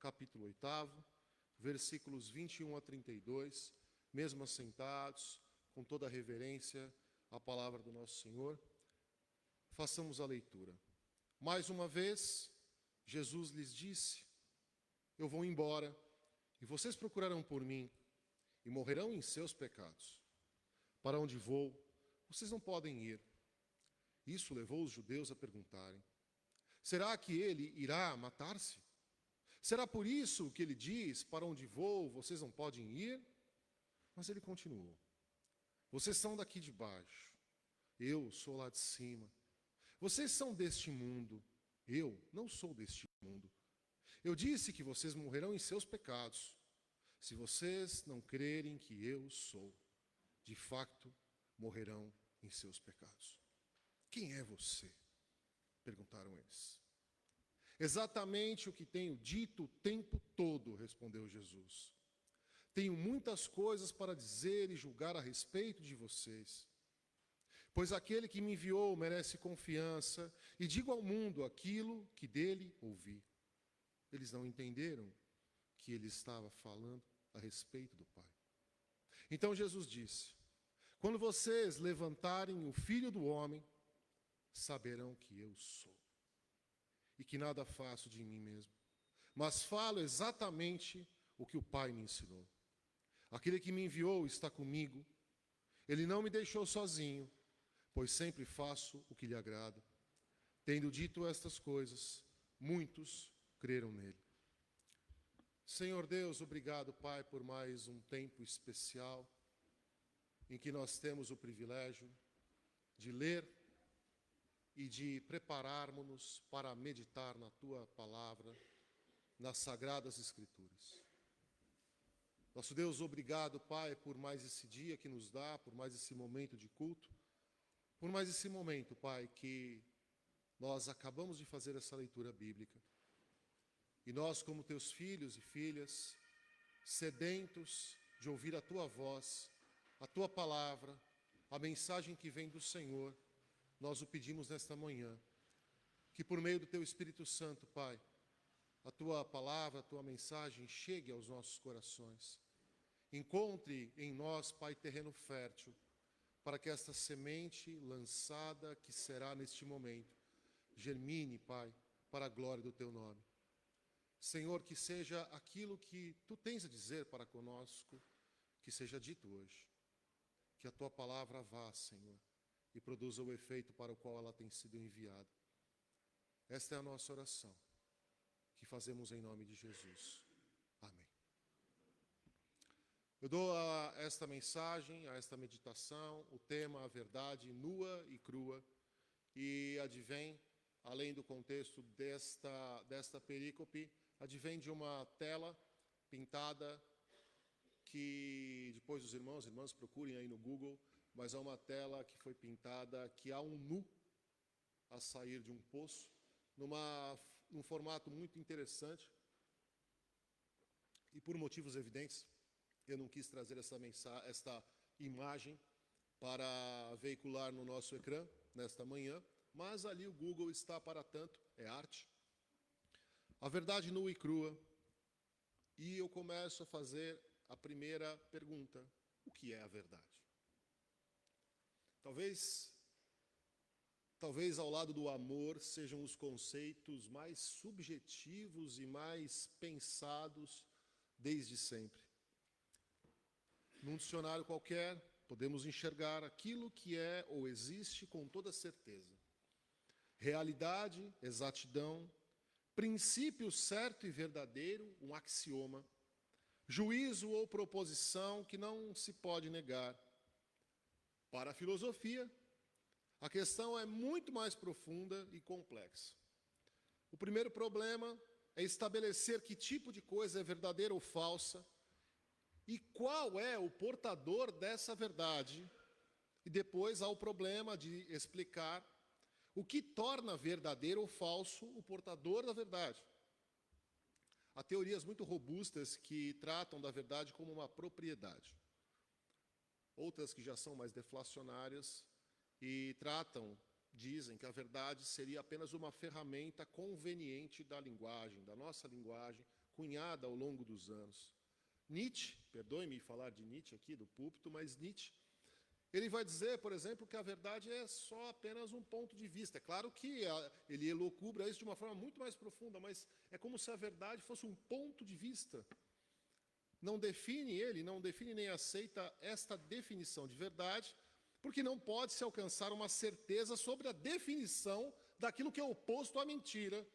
capítulo 8, versículos 21 a 32, mesmo assentados, com toda a reverência à palavra do nosso Senhor. Façamos a leitura. Mais uma vez, Jesus lhes disse: eu vou embora, e vocês procurarão por mim, e morrerão em seus pecados. Para onde vou, vocês não podem ir. Isso levou os judeus a perguntarem: será que ele irá matar-se? Será por isso que ele diz: para onde vou, vocês não podem ir? Mas ele continuou: vocês são daqui de baixo, eu sou lá de cima. Vocês são deste mundo, eu não sou deste mundo. Eu disse que vocês morrerão em seus pecados, se vocês não crerem que eu sou. De fato, morrerão em seus pecados. Quem é você? Perguntaram eles. Exatamente o que tenho dito o tempo todo, respondeu Jesus. Tenho muitas coisas para dizer e julgar a respeito de vocês. Pois aquele que me enviou merece confiança, e digo ao mundo aquilo que dele ouvi. Eles não entenderam que ele estava falando a respeito do Pai. Então Jesus disse: quando vocês levantarem o Filho do Homem, saberão que eu sou, e que nada faço de mim mesmo, mas falo exatamente o que o Pai me ensinou. Aquele que me enviou está comigo. Ele não me deixou sozinho, pois sempre faço o que lhe agrada. Tendo dito estas coisas, muitos creram nele. Senhor Deus, obrigado, Pai, por mais um tempo especial em que nós temos o privilégio de ler e de prepararmos-nos para meditar na Tua palavra, nas Sagradas Escrituras. Nosso Deus, obrigado, Pai, por mais esse dia que nos dá, por mais esse momento de culto, por mais esse momento, Pai, que nós acabamos de fazer essa leitura bíblica. E nós, como Teus filhos e filhas, sedentos de ouvir a Tua voz, a Tua palavra, a mensagem que vem do Senhor, nós o pedimos nesta manhã, que por meio do Teu Espírito Santo, Pai, a Tua palavra, a Tua mensagem chegue aos nossos corações. Encontre em nós, Pai, terreno fértil, para que esta semente lançada que será neste momento, germine, Pai, para a glória do Teu nome. Senhor, que seja aquilo que Tu tens a dizer para conosco, que seja dito hoje. Que a Tua palavra vá, Senhor, e produza o efeito para o qual ela tem sido enviada. Esta é a nossa oração, que fazemos em nome de Jesus. Amém. Eu dou a esta mensagem, a esta meditação, o tema, a verdade nua e crua, e advém, além do contexto desta perícope, advém de uma tela pintada que, depois os irmãs procurem aí no Google, mas é uma tela que foi pintada que há um nu a sair de um poço, num formato muito interessante, e por motivos evidentes, eu não quis trazer esta imagem para veicular no nosso ecrã, nesta manhã, mas ali o Google está para tanto, é arte. A verdade nua e crua. E eu começo a fazer a primeira pergunta: o que é a verdade? Talvez ao lado do amor sejam os conceitos mais subjetivos e mais pensados desde sempre. Num dicionário qualquer, podemos enxergar aquilo que é ou existe com toda certeza. Realidade, exatidão, princípio certo e verdadeiro, um axioma, juízo ou proposição que não se pode negar. Para a filosofia, a questão é muito mais profunda e complexa. O primeiro problema é estabelecer que tipo de coisa é verdadeira ou falsa, e qual é o portador dessa verdade. E depois há o problema de explicar o que torna verdadeiro ou falso o portador da verdade. Há teorias muito robustas que tratam da verdade como uma propriedade. Outras que já são mais deflacionárias e dizem que a verdade seria apenas uma ferramenta conveniente da linguagem, da nossa linguagem, cunhada ao longo dos anos. Nietzsche, perdoe-me falar de Nietzsche aqui do púlpito, mas Nietzsche, ele vai dizer, por exemplo, que a verdade é só apenas um ponto de vista. É claro que ele elocubra isso de uma forma muito mais profunda, mas é como se a verdade fosse um ponto de vista. Não define nem aceita esta definição de verdade, porque não pode se alcançar uma certeza sobre a definição daquilo que é oposto à mentira.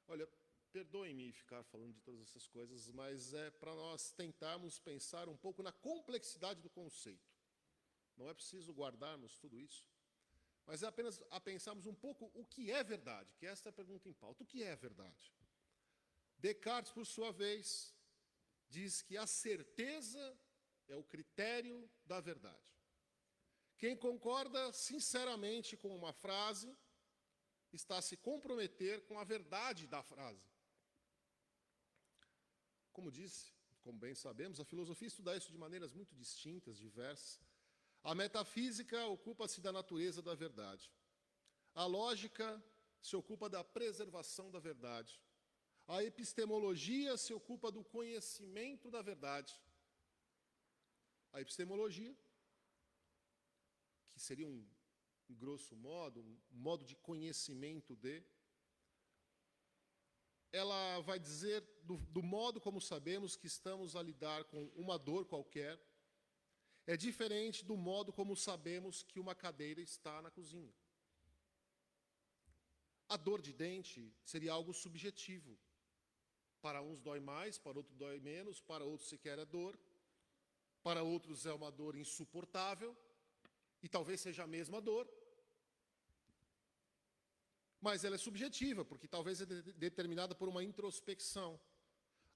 Olha, perdoem-me ficar falando de todas essas coisas, mas é para nós tentarmos pensar um pouco na complexidade do conceito. Não é preciso guardarmos tudo isso, mas é apenas a pensarmos um pouco o que é verdade, que esta é a pergunta em pauta. O que é verdade? Descartes, por sua vez, diz que a certeza é o critério da verdade. Quem concorda sinceramente com uma frase está a se comprometer com a verdade da frase. Como disse, como bem sabemos, a filosofia estuda isso de maneiras muito distintas, diversas. A metafísica ocupa-se da natureza da verdade. A lógica se ocupa da preservação da verdade. A epistemologia se ocupa do conhecimento da verdade. A epistemologia, que seria em grosso modo, um modo de conhecimento ela vai dizer do modo como sabemos que estamos a lidar com uma dor qualquer, é diferente do modo como sabemos que uma cadeira está na cozinha. A dor de dente seria algo subjetivo. Para uns dói mais, para outros dói menos, para outros sequer é dor, para outros é uma dor insuportável, e talvez seja a mesma dor, mas ela é subjetiva, porque talvez é determinada por uma introspecção.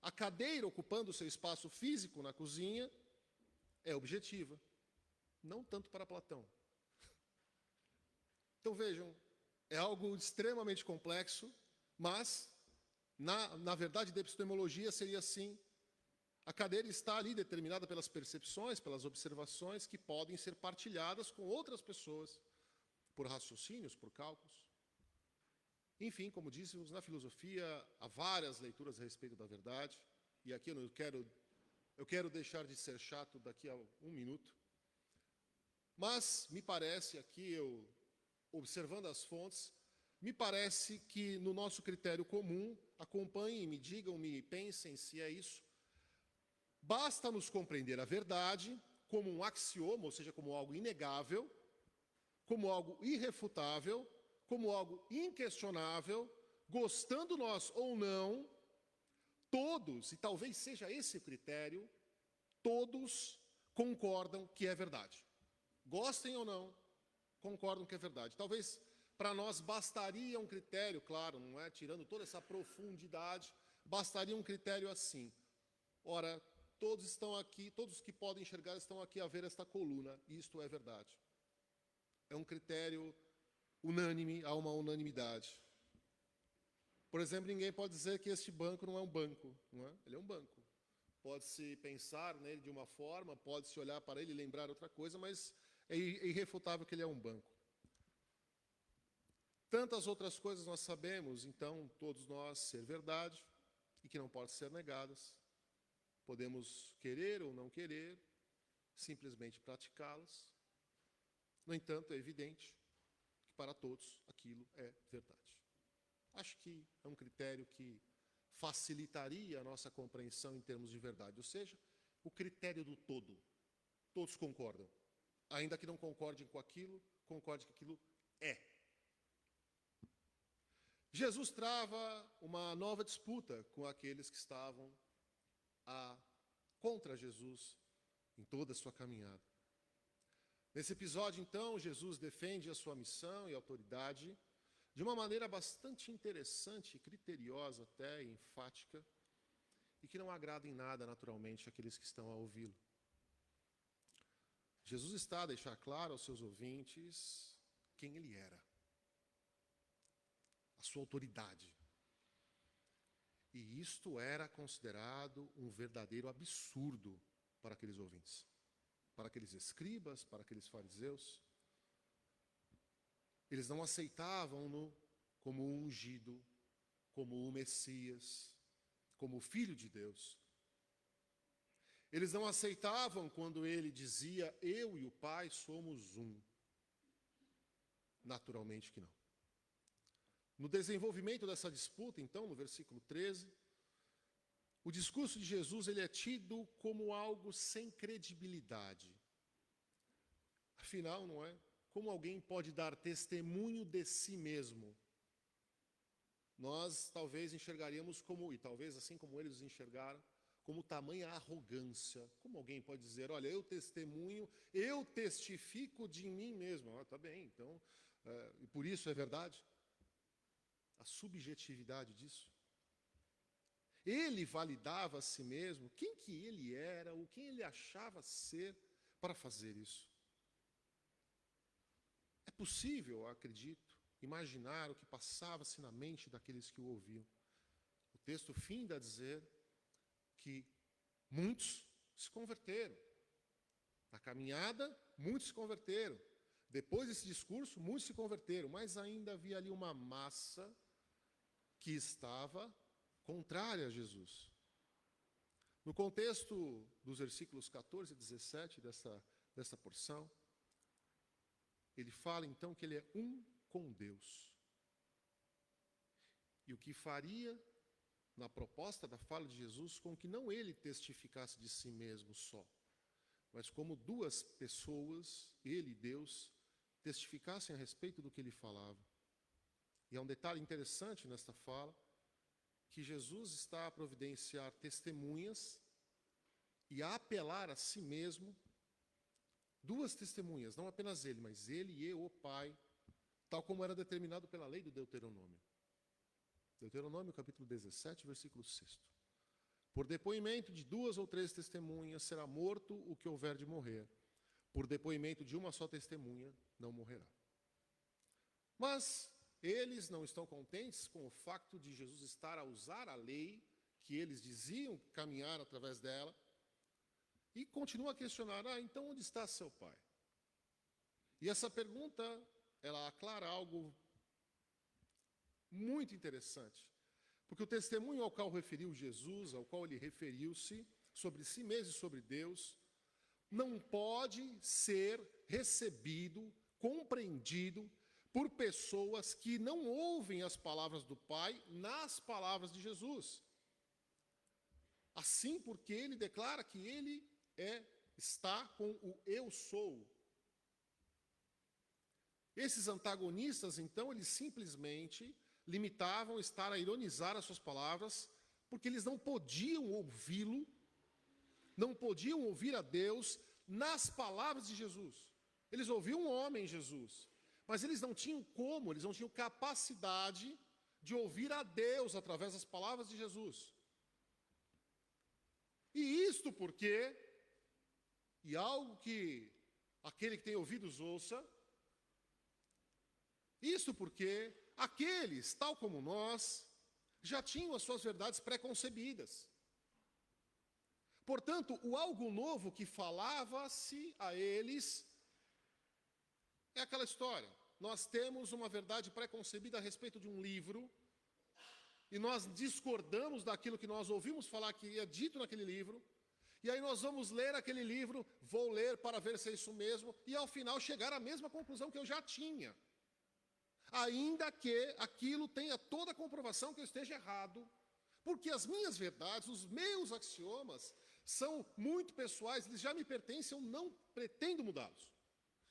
A cadeira ocupando o seu espaço físico na cozinha é objetiva, não tanto para Platão. Então vejam, é algo extremamente complexo, mas, na verdade, da epistemologia seria assim. A cadeira está ali determinada pelas percepções, pelas observações que podem ser partilhadas com outras pessoas, por raciocínios, por cálculos. Enfim, como dissemos, na filosofia há várias leituras a respeito da verdade, e aqui eu quero deixar de ser chato daqui a um minuto, mas me parece aqui, observando as fontes, me parece que no nosso critério comum, acompanhem-me, digam-me, pensem se é isso, basta nos compreender a verdade como um axioma, ou seja, como algo inegável, como algo irrefutável, como algo inquestionável, gostando nós ou não, todos, e talvez seja esse o critério, todos concordam que é verdade. Gostem ou não, concordam que é verdade. Talvez para nós bastaria um critério, claro, não é tirando toda essa profundidade, bastaria um critério assim. Ora, todos estão aqui, todos que podem enxergar estão aqui a ver esta coluna, e isto é verdade. É um critério unânime, há uma unanimidade. Por exemplo, ninguém pode dizer que este banco não é um banco, não é? Ele é um banco. Pode-se pensar nele de uma forma, pode-se olhar para ele e lembrar outra coisa, mas é irrefutável que ele é um banco. Tantas outras coisas nós sabemos, então, todos nós, ser verdade, e que não podem ser negadas. Podemos querer ou não querer, simplesmente praticá-las. No entanto, é evidente que para todos aquilo é verdade. Acho que é um critério que facilitaria a nossa compreensão em termos de verdade, ou seja, o critério do todo. Todos concordam. Ainda que não concordem com aquilo, concordem que aquilo é. Jesus trava uma nova disputa com aqueles que estavam contra Jesus em toda a sua caminhada. Nesse episódio, então, Jesus defende a sua missão e autoridade de uma maneira bastante interessante, criteriosa até, e enfática, e que não agrada em nada, naturalmente, aqueles que estão a ouvi-lo. Jesus está a deixar claro aos seus ouvintes quem ele era, a sua autoridade. E isto era considerado um verdadeiro absurdo para aqueles ouvintes, para aqueles escribas, para aqueles fariseus. Eles não aceitavam-no como o ungido, como o Messias, como Filho de Deus. Eles não aceitavam quando ele dizia, eu e o Pai somos um. Naturalmente que não. No desenvolvimento dessa disputa, então, no versículo 13, o discurso de Jesus ele é tido como algo sem credibilidade. Afinal, não é? Como alguém pode dar testemunho de si mesmo? Nós talvez enxergaríamos como, e talvez assim como eles enxergaram, como tamanha arrogância. Como alguém pode dizer, olha, eu testemunho, eu testifico de mim mesmo. Ah, tá bem, então, e por isso é verdade? A subjetividade disso. Ele validava a si mesmo, quem que ele era, ou quem ele achava ser para fazer isso. É possível, acredito, imaginar o que passava-se na mente daqueles que o ouviam. O texto finda a dizer que muitos se converteram. Na caminhada, muitos se converteram. Depois desse discurso, muitos se converteram, mas ainda havia ali uma massa que estava contrária a Jesus. No contexto dos versículos 14 e 17 dessa porção, ele fala então que ele é um com Deus. E o que faria na proposta da fala de Jesus com que não ele testificasse de si mesmo só, mas como duas pessoas, ele e Deus, testificassem a respeito do que ele falava. E há um detalhe interessante nesta fala, que Jesus está a providenciar testemunhas e a apelar a si mesmo, duas testemunhas, não apenas ele, mas ele e o Pai, tal como era determinado pela lei do Deuteronômio. Deuteronômio, capítulo 17, versículo 6. Por depoimento de 2 ou 3 testemunhas será morto o que houver de morrer. Por depoimento de uma só testemunha não morrerá. Mas eles não estão contentes com o facto de Jesus estar a usar a lei que eles diziam caminhar através dela e continuam a questionar, então onde está seu pai? E essa pergunta, ela aclara algo muito interessante, porque o testemunho ao qual referiu Jesus, ao qual ele referiu-se, sobre si mesmo e sobre Deus, não pode ser recebido, compreendido por pessoas que não ouvem as palavras do Pai nas palavras de Jesus. Assim, porque ele declara que ele está com o eu sou. Esses antagonistas, então, eles simplesmente limitavam estar a ironizar as suas palavras, porque eles não podiam ouvi-lo, não podiam ouvir a Deus nas palavras de Jesus. Eles ouviam um homem, Jesus, mas eles não tinham como, eles não tinham capacidade de ouvir a Deus através das palavras de Jesus. E isto porque, e algo que aquele que tem ouvidos ouça, isso porque aqueles, tal como nós, já tinham as suas verdades pré-concebidas. Portanto, o algo novo que falava-se a eles é aquela história. Nós temos uma verdade pré-concebida a respeito de um livro e nós discordamos daquilo que nós ouvimos falar que é dito naquele livro, e aí nós vamos ler aquele livro, vou ler para ver se é isso mesmo, e ao final chegar à mesma conclusão que eu já tinha. Ainda que aquilo tenha toda a comprovação que eu esteja errado, porque as minhas verdades, os meus axiomas, são muito pessoais, eles já me pertencem, eu não pretendo mudá-los.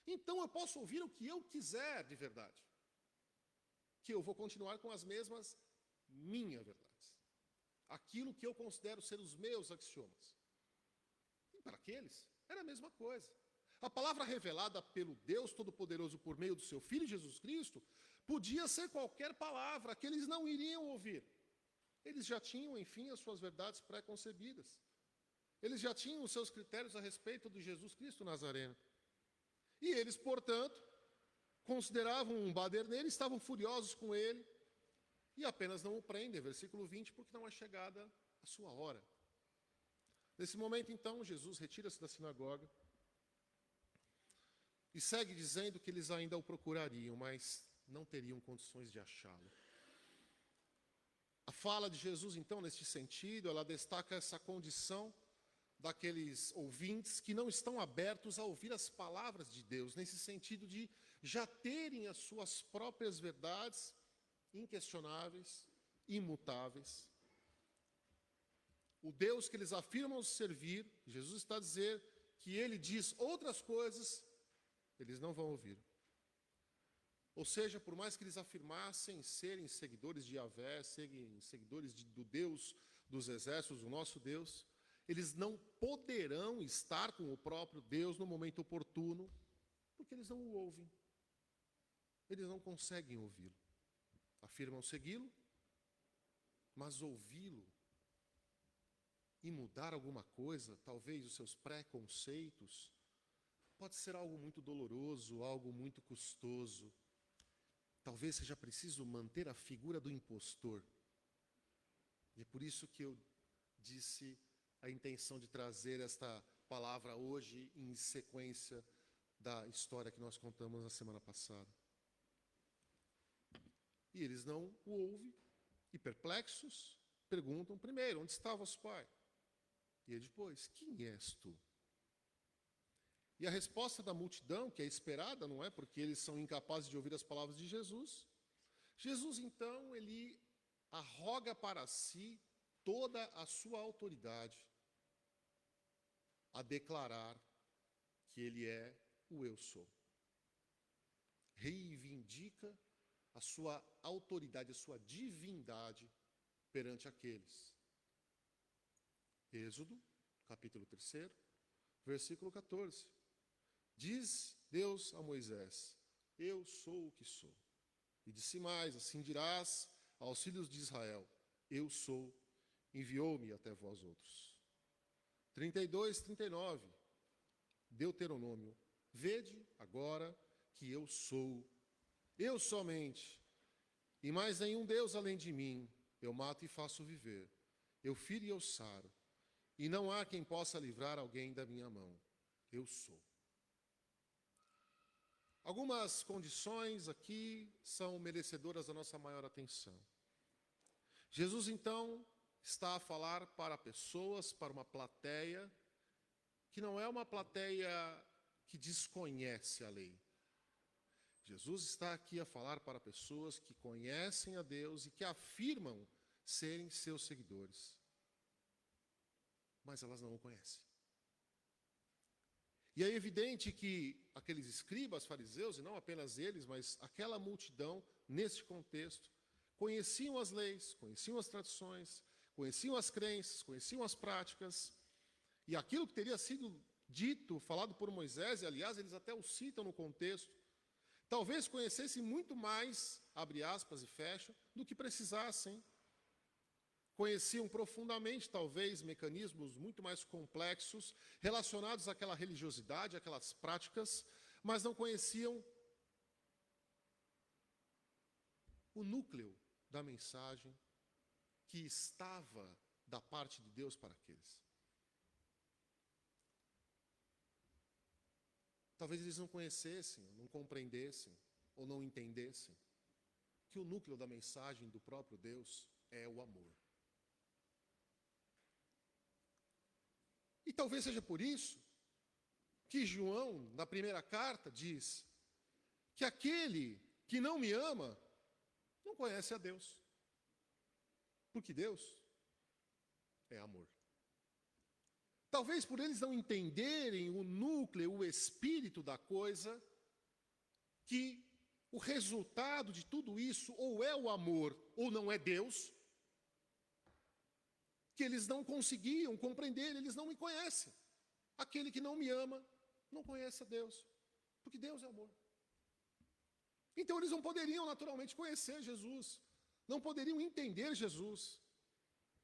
Então eu posso ouvir o que eu quiser de verdade, que eu vou continuar com as mesmas minhas verdades, aquilo que eu considero ser os meus axiomas. E para aqueles, era a mesma coisa. A palavra revelada pelo Deus Todo-Poderoso por meio do seu Filho Jesus Cristo podia ser qualquer palavra que eles não iriam ouvir. Eles já tinham, enfim, as suas verdades pré-concebidas. Eles já tinham os seus critérios a respeito de Jesus Cristo Nazareno. E eles, portanto, consideravam um bader nele, estavam furiosos com ele, e apenas não o prendem, versículo 20, porque não é chegada a sua hora. Nesse momento, então, Jesus retira-se da sinagoga e segue dizendo que eles ainda o procurariam, mas não teriam condições de achá-lo. A fala de Jesus, então, neste sentido, ela destaca essa condição daqueles ouvintes que não estão abertos a ouvir as palavras de Deus, nesse sentido de já terem as suas próprias verdades inquestionáveis, imutáveis. O Deus que eles afirmam servir, Jesus está a dizer que ele diz outras coisas, eles não vão ouvir. Ou seja, por mais que eles afirmassem serem seguidores de Yahvé, serem seguidores do Deus dos exércitos, o nosso Deus, eles não poderão estar com o próprio Deus no momento oportuno, porque eles não o ouvem. Eles não conseguem ouvi-lo. Afirmam segui-lo, mas ouvi-lo e mudar alguma coisa, talvez os seus preconceitos, pode ser algo muito doloroso, algo muito custoso. Talvez seja preciso manter a figura do impostor. E é por isso que eu disse a intenção de trazer esta palavra hoje em sequência da história que nós contamos na semana passada. E eles não o ouvem, e perplexos, perguntam primeiro, onde está vosso pai? E depois, quem és tu? E a resposta da multidão, que é esperada, não é? Porque eles são incapazes de ouvir as palavras de Jesus. Jesus, então, ele arroga para si toda a sua autoridade a declarar que ele é o eu sou. Reivindica a sua autoridade, a sua divindade perante aqueles. Êxodo, capítulo 3, versículo 14. Diz Deus a Moisés, eu sou o que sou. E disse mais, assim dirás aos filhos de Israel, eu sou, enviou-me até vós outros. 32, 39, Deuteronômio, vede agora que eu sou, eu somente, e mais nenhum Deus além de mim, eu mato e faço viver, eu firo e eu saro, e não há quem possa livrar alguém da minha mão, eu sou. Algumas condições aqui são merecedoras da nossa maior atenção. Jesus, então, está a falar para pessoas, para uma plateia, que não é uma plateia que desconhece a lei. Jesus está aqui a falar para pessoas que conhecem a Deus e que afirmam serem seus seguidores. Mas elas não o conhecem. E é evidente que aqueles escribas, fariseus, e não apenas eles, mas aquela multidão, neste contexto, conheciam as leis, conheciam as tradições, conheciam as crenças, conheciam as práticas, e aquilo que teria sido dito, falado por Moisés, e aliás eles até o citam no contexto, talvez conhecessem muito mais, abre aspas e fecha, do que precisassem. Conheciam profundamente, talvez, mecanismos muito mais complexos relacionados àquela religiosidade, àquelas práticas, mas não conheciam o núcleo da mensagem que estava da parte de Deus para aqueles. Talvez eles não conhecessem, não compreendessem ou não entendessem que o núcleo da mensagem do próprio Deus é o amor. E talvez seja por isso que João, na primeira carta, diz que aquele que não me ama não conhece a Deus. Porque Deus é amor. Talvez por eles não entenderem o núcleo, o espírito da coisa, que o resultado de tudo isso ou é o amor ou não é Deus, que eles não conseguiam compreender, eles não me conhecem. Aquele que não me ama não conhece a Deus, porque Deus é amor. Então eles não poderiam naturalmente conhecer Jesus, não poderiam entender Jesus,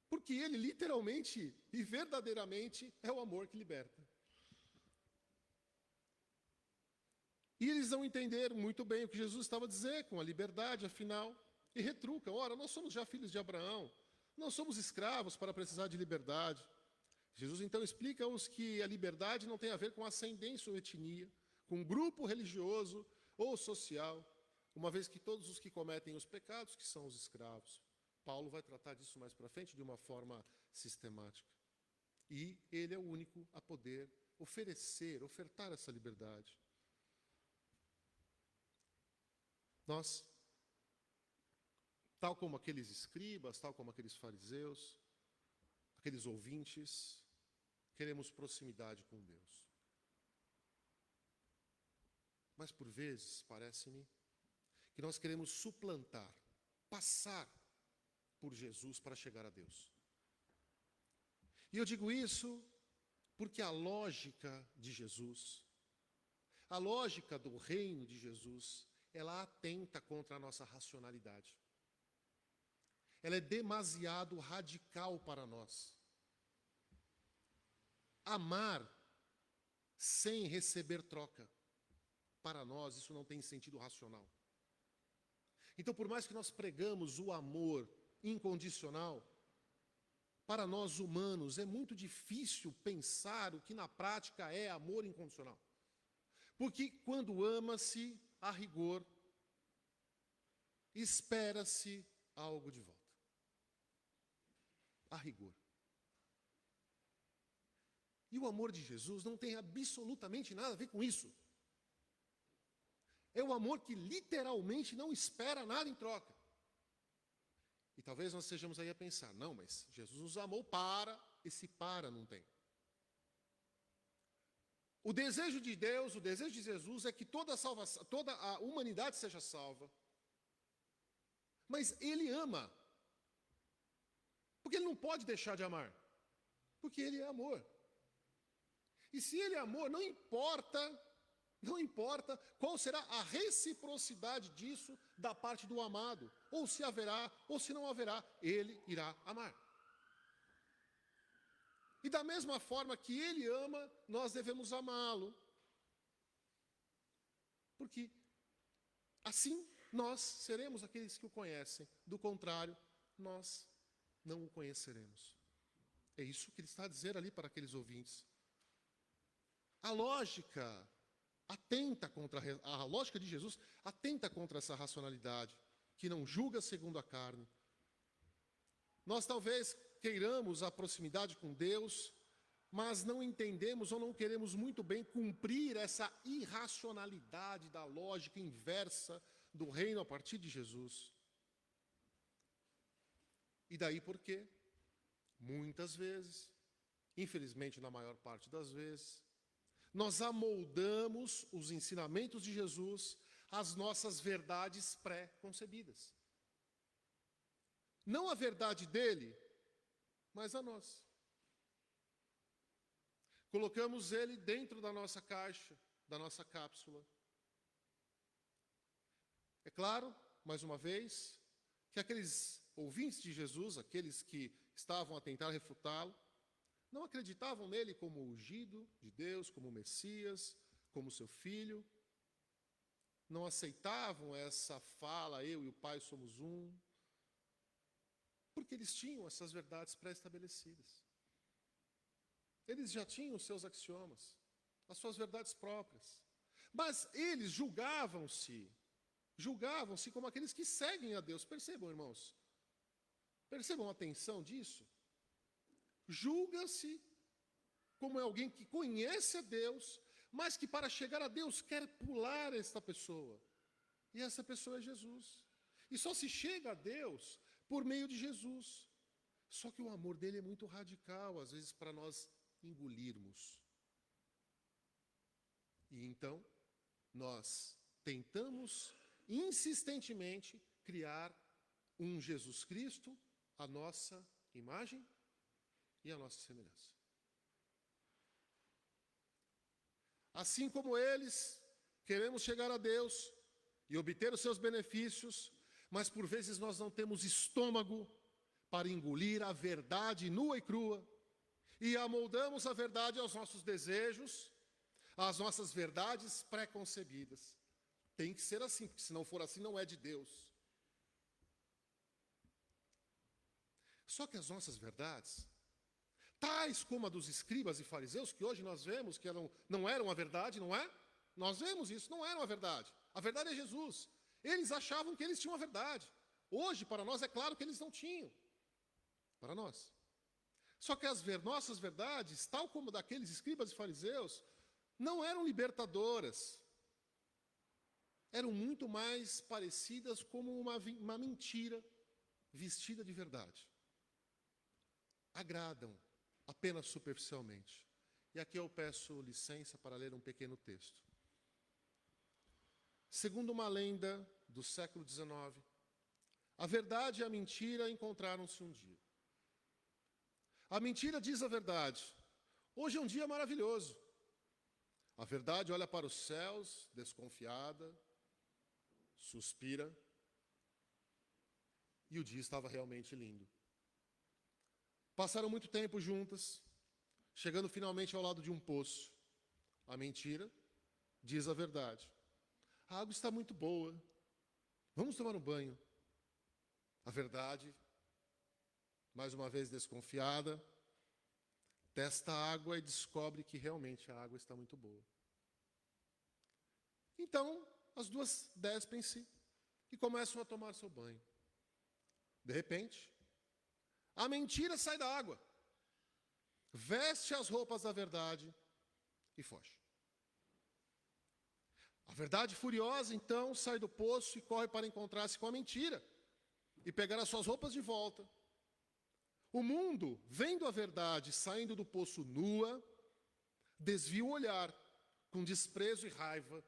porque ele literalmente e verdadeiramente é o amor que liberta. E eles não entenderam muito bem o que Jesus estava a dizer com a liberdade, afinal, e retrucam, ora, nós somos já filhos de Abraão, não somos escravos para precisar de liberdade. Jesus então explica-os que a liberdade não tem a ver com ascendência ou etnia, com grupo religioso ou social, uma vez que todos os que cometem os pecados que são os escravos. Paulo vai tratar disso mais para frente de uma forma sistemática. E ele é o único a poder ofertar essa liberdade. Nós, tal como aqueles escribas, tal como aqueles fariseus, aqueles ouvintes, queremos proximidade com Deus. Mas por vezes, parece-me, que nós queremos suplantar, passar por Jesus para chegar a Deus. E eu digo isso porque a lógica de Jesus, a lógica do reino de Jesus, ela atenta contra a nossa racionalidade. Ela é demasiado radical para nós. Amar sem receber troca, para nós isso não tem sentido racional. Então, por mais que nós pregamos o amor incondicional, para nós humanos é muito difícil pensar o que na prática é amor incondicional. Porque quando ama-se, a rigor, espera-se algo de volta. A rigor. E o amor de Jesus não tem absolutamente nada a ver com isso. É o amor que literalmente não espera nada em troca. E talvez nós estejamos aí a pensar, não, mas Jesus nos amou para, esse para não tem. O desejo de Deus, o desejo de Jesus é que toda a humanidade seja salva. Mas Ele ama. Porque Ele não pode deixar de amar. Porque Ele é amor. E se Ele é amor, não importa qual será a reciprocidade disso da parte do amado. Ou se haverá, ou se não haverá, Ele irá amar. E da mesma forma que Ele ama, nós devemos amá-lo. Porque assim nós seremos aqueles que o conhecem. Do contrário, nós não o conheceremos. É isso que ele está a dizer ali para aqueles ouvintes. A lógica de Jesus atenta contra essa racionalidade, que não julga segundo a carne. Nós talvez queiramos a proximidade com Deus, mas não entendemos ou não queremos muito bem cumprir essa irracionalidade da lógica inversa do reino a partir de Jesus. E daí porque, muitas vezes, infelizmente na maior parte das vezes, nós amoldamos os ensinamentos de Jesus às nossas verdades pré-concebidas. Não a verdade dele, mas a nossa. Colocamos ele dentro da nossa caixa, da nossa cápsula. É claro, mais uma vez, que aqueles ouvintes de Jesus, aqueles que estavam a tentar refutá-lo, não acreditavam nele como ungido de Deus, como Messias, como seu filho. Não aceitavam essa fala, eu e o Pai somos um. Porque eles tinham essas verdades pré-estabelecidas. Eles já tinham os seus axiomas, as suas verdades próprias. Mas eles julgavam-se como aqueles que seguem a Deus. Percebam, irmãos? Percebam a tensão disso? Julga-se como alguém que conhece a Deus, mas que para chegar a Deus quer pular esta pessoa. E essa pessoa é Jesus. E só se chega a Deus por meio de Jesus. Só que o amor dele é muito radical, às vezes para nós engolirmos. E então, nós tentamos insistentemente criar um Jesus Cristo, a nossa imagem e a nossa semelhança. Assim como eles, queremos chegar a Deus e obter os seus benefícios, mas por vezes nós não temos estômago para engolir a verdade nua e crua, e amoldamos a verdade aos nossos desejos, às nossas verdades pré-concebidas. Tem que ser assim, porque se não for assim, não é de Deus. Só que as nossas verdades, tais como a dos escribas e fariseus, que hoje nós vemos que não eram a verdade, não é? Nós vemos isso, não eram a verdade. A verdade é Jesus. Eles achavam que eles tinham a verdade. Hoje, para nós, é claro que eles não tinham. Para nós. Só que as nossas verdades, tal como daqueles escribas e fariseus, não eram libertadoras. Eram muito mais parecidas como uma mentira vestida de verdade. Agradam apenas superficialmente. E aqui eu peço licença para ler um pequeno texto. Segundo uma lenda do século XIX, a verdade e a mentira encontraram-se um dia. A mentira diz a verdade. Hoje é um dia maravilhoso. A verdade olha para os céus, desconfiada, suspira, e o dia estava realmente lindo. Passaram muito tempo juntas, chegando finalmente ao lado de um poço. A mentira diz a verdade. A água está muito boa. Vamos tomar um banho. A verdade, mais uma vez desconfiada, testa a água e descobre que realmente a água está muito boa. Então, as duas despem-se e começam a tomar seu banho. De repente, a mentira sai da água, veste as roupas da verdade e foge. A verdade furiosa, então, sai do poço e corre para encontrar-se com a mentira e pegar as suas roupas de volta. O mundo, vendo a verdade saindo do poço nua, desvia o olhar com desprezo e raiva.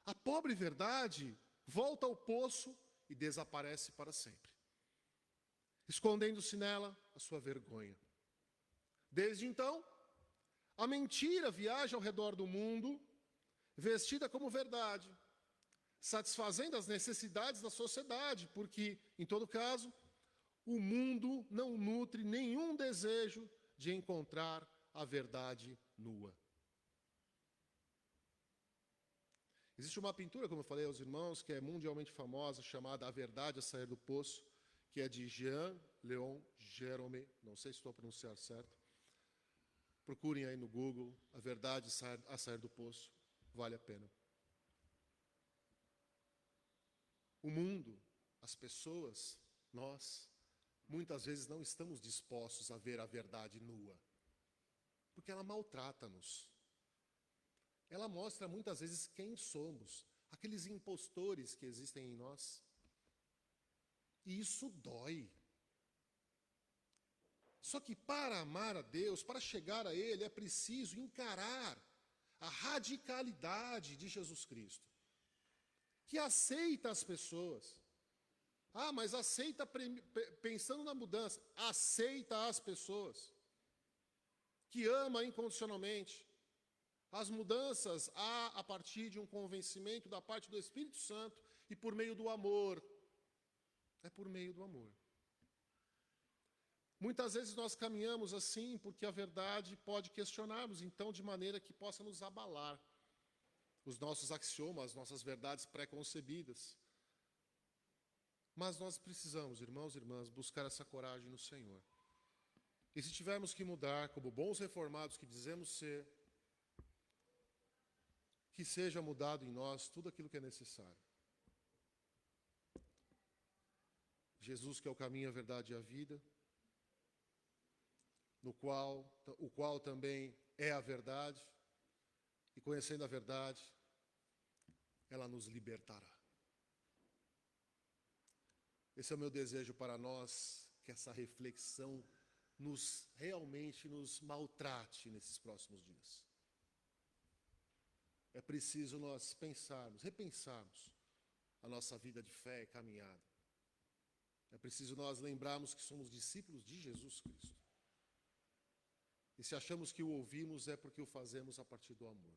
A pobre verdade volta ao poço e desaparece para sempre, escondendo-se nela a sua vergonha. Desde então, a mentira viaja ao redor do mundo, vestida como verdade, satisfazendo as necessidades da sociedade, porque, em todo caso, o mundo não nutre nenhum desejo de encontrar a verdade nua. Existe uma pintura, como eu falei aos irmãos, que é mundialmente famosa, chamada A Verdade a Sair do Poço, que é de Jean-Léon Gérôme, não sei se estou a pronunciar certo. Procurem aí no Google, A Verdade a Sair do Poço, vale a pena. O mundo, as pessoas, nós, muitas vezes não estamos dispostos a ver a verdade nua, porque ela maltrata-nos. Ela mostra muitas vezes quem somos, aqueles impostores que existem em nós. E isso dói. Só que para amar a Deus, para chegar a Ele, é preciso encarar a radicalidade de Jesus Cristo, que aceita as pessoas. Ah, mas aceita pensando na mudança. Aceita as pessoas. Que ama incondicionalmente. As mudanças há a partir de um convencimento da parte do Espírito Santo e por meio do amor. É por meio do amor. Muitas vezes nós caminhamos assim porque a verdade pode questionar-nos, então, de maneira que possa nos abalar os nossos axiomas, nossas verdades pré-concebidas. Mas nós precisamos, irmãos e irmãs, buscar essa coragem no Senhor. E se tivermos que mudar, como bons reformados que dizemos ser, que seja mudado em nós tudo aquilo que é necessário. Jesus, que é o caminho, a verdade e a vida, o qual também é a verdade, e conhecendo a verdade, ela nos libertará. Esse é o meu desejo para nós, que essa reflexão realmente nos maltrate nesses próximos dias. É preciso nós repensarmos a nossa vida de fé e caminhada. É preciso nós lembrarmos que somos discípulos de Jesus Cristo. E se achamos que o ouvimos, é porque o fazemos a partir do amor.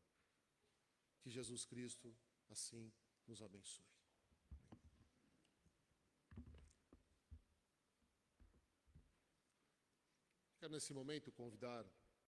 Que Jesus Cristo, assim, nos abençoe. Quero, nesse momento, convidar